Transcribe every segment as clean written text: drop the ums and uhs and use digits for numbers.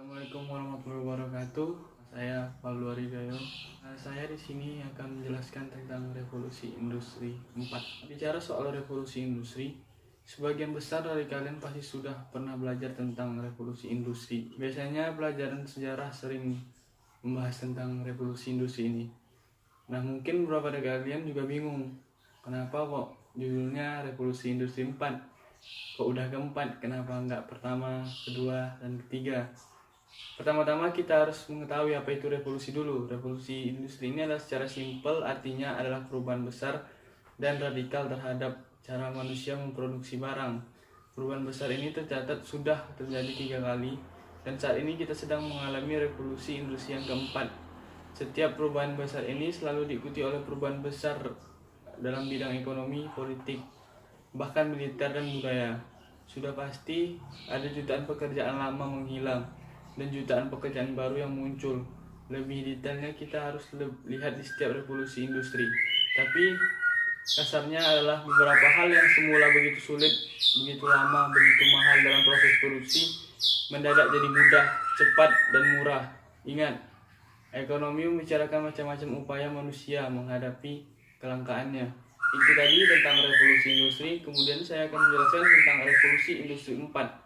Assalamualaikum warahmatullahi wabarakatuh. Saya Valdo Arigayo. Saya di sini akan menjelaskan tentang revolusi industri 4. Bicara soal revolusi industri, sebagian besar dari kalian pasti sudah pernah belajar tentang revolusi industri. Biasanya pelajaran sejarah sering membahas tentang revolusi industri ini. Nah, mungkin beberapa dari kalian juga bingung, kenapa kok judulnya revolusi industri 4? Kok udah keempat, kenapa nggak pertama, kedua, dan ketiga? Pertama-tama kita harus mengetahui apa itu revolusi dulu. Revolusi industri ini adalah secara simpel artinya adalah perubahan besar dan radikal terhadap cara manusia memproduksi barang. Perubahan besar ini tercatat sudah terjadi 3 kali dan saat ini kita sedang mengalami revolusi industri yang keempat. Setiap perubahan besar ini selalu diikuti oleh perubahan besar dalam bidang ekonomi, politik, bahkan militer dan budaya. Sudah pasti ada jutaan pekerjaan lama menghilang dan jutaan pekerjaan baru yang muncul. Lebih detailnya kita harus lihat di setiap revolusi industri. Tapi kasarnya adalah beberapa hal yang semula begitu sulit, begitu lama, begitu mahal dalam proses produksi, mendadak jadi mudah, cepat, dan murah. Ingat, ekonomi membicarakan macam-macam upaya manusia menghadapi kelangkaannya. Itu tadi tentang revolusi industri. Kemudian saya akan menjelaskan tentang revolusi industri 4.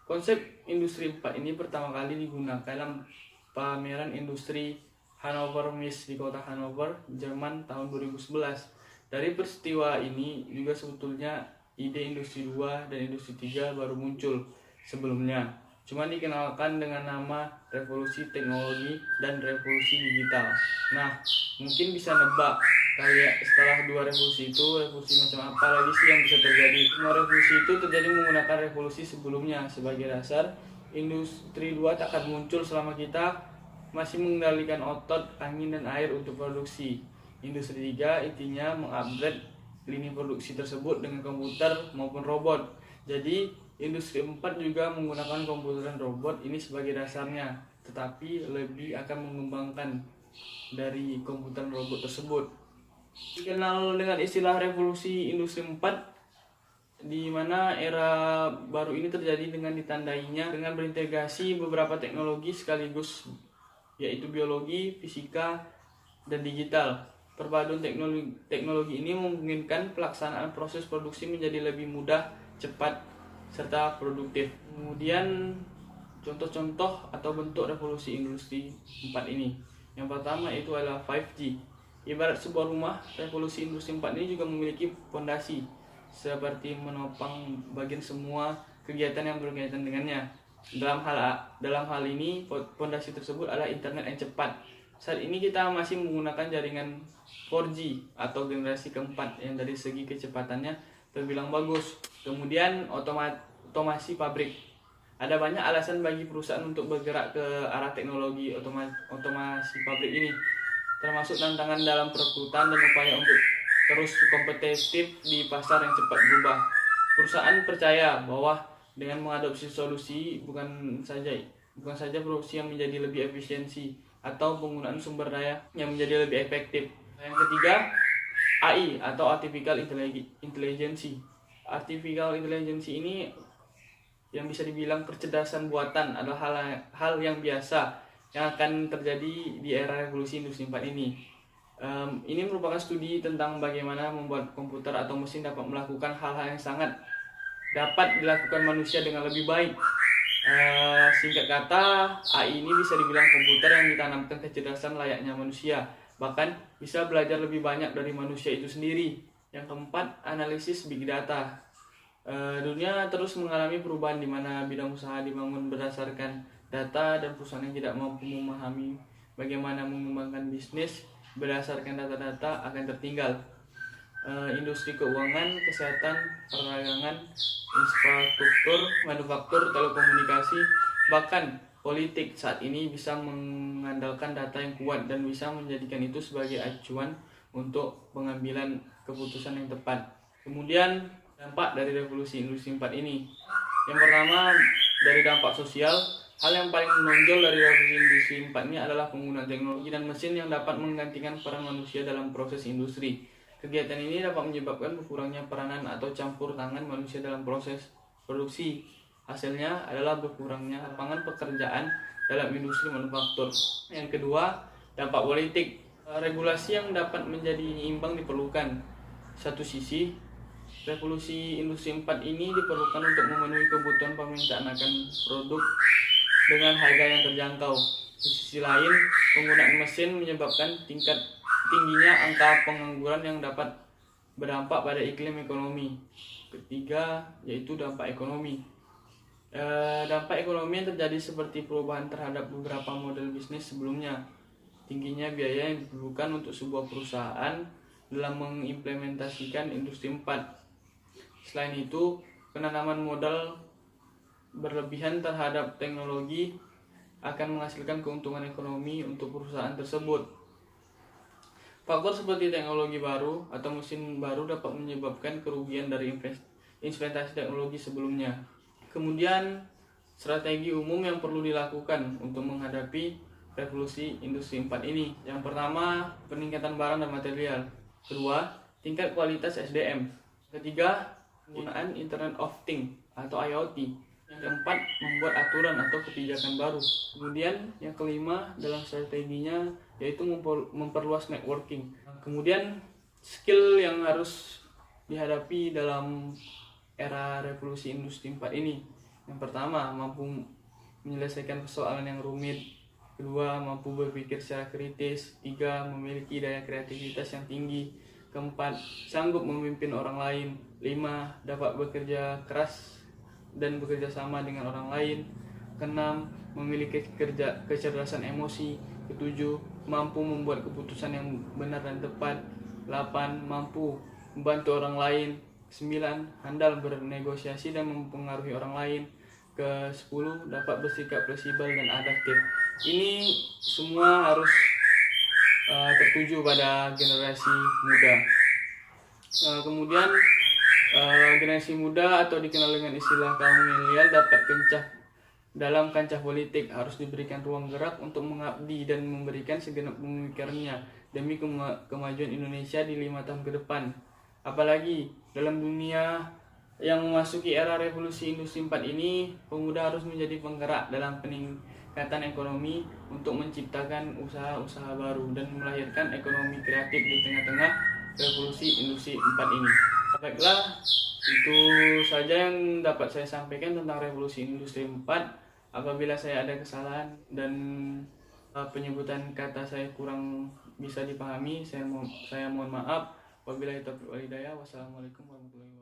Konsep industri 4 ini pertama kali digunakan dalam pameran industri Hannover Messe di kota Hannover, Jerman tahun 2011. Dari peristiwa ini juga sebetulnya ide industri 2 dan industri 3 baru muncul sebelumnya. Cuma dikenalkan dengan nama revolusi teknologi dan revolusi digital. Nah, mungkin bisa nebak kayak setelah 2 revolusi itu, revolusi macam apa lagi sih yang bisa terjadi? Semua revolusi itu terjadi menggunakan revolusi sebelumnya. Sebagai dasar, industri 2 tak akan muncul selama kita masih mengendalikan otot, angin, dan air untuk produksi. Industri 3 intinya mengupgrade lini produksi tersebut dengan komputer maupun robot. Jadi, industri 4 juga menggunakan komputer dan robot ini sebagai dasarnya, tetapi lebih akan mengembangkan dari komputer dan robot tersebut. Dikenal dengan istilah revolusi industri 4, di mana era baru ini terjadi dengan ditandainya dengan berintegrasi beberapa teknologi sekaligus, yaitu biologi, fisika, dan digital. Perpaduan teknologi ini memungkinkan pelaksanaan proses produksi menjadi lebih mudah, cepat, serta produktif. Kemudian contoh-contoh atau bentuk revolusi industri 4 ini. Yang pertama itu adalah 5G. Ibarat sebuah rumah, revolusi industri 4 ini juga memiliki fondasi seperti menopang bagian semua kegiatan yang berkaitan dengannya. Dalam hal ini, fondasi tersebut adalah internet yang cepat. Saat ini kita masih menggunakan jaringan 4G atau generasi keempat yang dari segi kecepatannya terbilang bagus. Kemudian otomasi pabrik. Ada banyak alasan bagi perusahaan untuk bergerak ke arah teknologi otomasi pabrik ini, termasuk tantangan dalam perekrutan dan upaya untuk terus kompetitif di pasar yang cepat berubah. Perusahaan percaya bahwa dengan mengadopsi solusi bukan saja produksi yang menjadi lebih efisiensi atau penggunaan sumber daya yang menjadi lebih efektif. Yang ketiga, AI atau Artificial Intelligence. Artificial Intelligence ini yang bisa dibilang kecerdasan buatan adalah hal yang biasa yang akan terjadi di era revolusi industri 4 ini. Ini merupakan studi tentang bagaimana membuat komputer atau mesin dapat melakukan hal-hal yang sangat dapat dilakukan manusia dengan lebih baik. Singkat kata, AI ini bisa dibilang komputer yang ditanamkan kecerdasan layaknya manusia, bahkan bisa belajar lebih banyak dari manusia itu sendiri. Yang keempat, analisis big data. Dunia terus mengalami perubahan di mana bidang usaha dibangun berdasarkan data dan perusahaan yang tidak mampu memahami bagaimana mengembangkan bisnis berdasarkan data-data akan tertinggal. Industri keuangan, kesehatan, perdagangan, infrastruktur, manufaktur, telekomunikasi, bahkan politik saat ini bisa mengandalkan data yang kuat dan bisa menjadikan itu sebagai acuan untuk pengambilan keputusan yang tepat. Kemudian dampak dari revolusi industri 4 ini. Yang pertama, dari dampak sosial, hal yang paling menonjol dari revolusi industri 4 ini adalah penggunaan teknologi dan mesin yang dapat menggantikan peran manusia dalam proses industri. Kegiatan ini dapat menyebabkan berkurangnya peranan atau campur tangan manusia dalam proses produksi. Hasilnya adalah berkurangnya lapangan pekerjaan dalam industri manufaktur. Yang kedua, dampak politik. Regulasi yang dapat menjadi imbang diperlukan. Satu sisi, revolusi industri 4 ini diperlukan untuk memenuhi kebutuhan permintaan akan produk dengan harga yang terjangkau. Di sisi lain, penggunaan mesin menyebabkan tingginya angka pengangguran yang dapat berdampak pada iklim ekonomi. Ketiga, yaitu dampak ekonomi. Dampak ekonomi yang terjadi seperti perubahan terhadap beberapa model bisnis sebelumnya. Tingginya biaya yang diperlukan untuk sebuah perusahaan dalam mengimplementasikan industri 4. Selain itu, penanaman modal berlebihan terhadap teknologi akan menghasilkan keuntungan ekonomi untuk perusahaan tersebut. Faktor seperti teknologi baru atau mesin baru dapat menyebabkan kerugian dari investasi teknologi sebelumnya. Kemudian, strategi umum yang perlu dilakukan untuk menghadapi revolusi industri 4 ini. Yang pertama, peningkatan barang dan material. Kedua, tingkat kualitas SDM. Ketiga, penggunaan Internet of Things atau IoT. Yang keempat, membuat aturan atau kebijakan baru. Kemudian yang kelima dalam strateginya yaitu memperluas networking. Kemudian skill yang harus dihadapi dalam era revolusi industri 4 ini. Yang pertama, mampu menyelesaikan persoalan yang rumit. Kedua, mampu berpikir secara kritis. Tiga, memiliki daya kreativitas yang tinggi. Keempat, sanggup memimpin orang lain. Lima, dapat bekerja keras dan bekerja sama dengan orang lain. Keenam, memiliki kecerdasan emosi. Ketujuh, mampu membuat keputusan yang benar dan tepat. 8. Mampu membantu orang lain. 9. Handal bernegosiasi dan mempengaruhi orang lain. Ke-10, dapat bersikap fleksibel dan adaptif. Ini semua harus tertuju pada generasi muda. Kemudian generasi muda atau dikenal dengan istilah kaum milenial dapat dalam kancah politik, harus diberikan ruang gerak untuk mengabdi dan memberikan segenap pemikirannya demi kemajuan Indonesia di 5 tahun ke depan. Apalagi dalam dunia yang memasuki era revolusi industri 4 ini, pemuda harus menjadi penggerak dalam peningkatan ekonomi untuk menciptakan usaha-usaha baru dan melahirkan ekonomi kreatif di tengah-tengah revolusi industri 4 ini. Baiklah, itu saja yang dapat saya sampaikan tentang revolusi industri 4. Apabila saya ada kesalahan dan penyebutan kata saya kurang bisa dipahami, saya mohon maaf. Wabillahi taufiq wal hidayah. Wassalamualaikum warahmatullahi wabarakatuh.